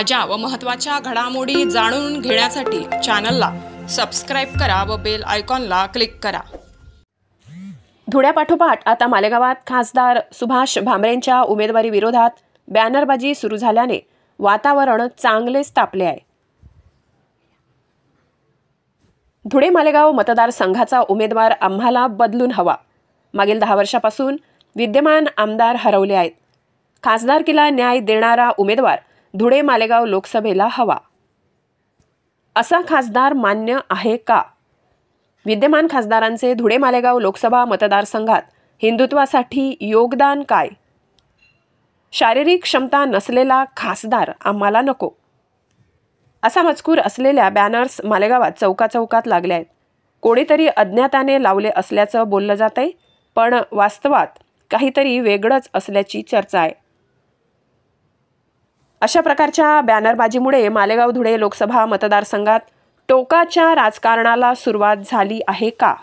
ताज्या व महत्त्वाच्या घडामोडी जाणून घेण्यासाठी चॅनलला सबस्क्राइब करा व बेल आयकॉनला क्लिक करा। धुळ्यापाठोपाठ आता मालेगावात खासदार सुभाष भामरेंच्या उमेदवारी विरोधात बॅनरबाजी सुरू झाल्याने वातावरण चांगलेच तापले आहे। धुळे मालेगाव मतदारसंघाचा उमेदवार आम्हाला बदलून हवा। मागील 10 वर्षापासून विद्यमान आमदार हरवले आहेत। खासदारकीला न्याय देणारा उमेदवार धुळे मालेगाव लोकसभेला हवा। असा खासदार मान्य आहे का? विद्यमान खासदारांचे धुळे मालेगाव लोकसभा मतदारसंघात हिंदुत्वासाठी योगदान काय? शारीरिक क्षमता नसलेला खासदार आम्हाला नको, असा मजकूर असलेल्या बॅनर्स मालेगावात चौकाचौकात लागले आहेत। कोणीतरी अज्ञाताने लावले असल्याचं बोललं जातंय, पण वास्तवात काहीतरी वेगळंच असल्याची चर्चा आहे। अशा प्रकारच्या बॅनरबाजीमुळे मालेगाव धुळे लोकसभा मतदारसंघात टोकाच्या राजकारणाला सुरुवात झाली आहे का?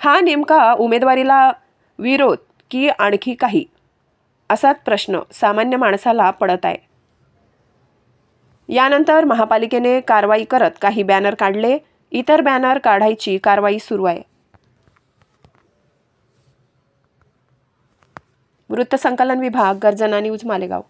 हा नेमका उमेदवारीला विरोध की आणखी काही, असाच प्रश्न सामान्य माणसाला पडत आहे। यानंतर महापालिकेने कारवाई करत काही बॅनर काढले, इतर बॅनर काढायची कारवाई सुरू आहे। वृत्तसंकलन विभाग, गर्जना न्यूज, मालेगाव।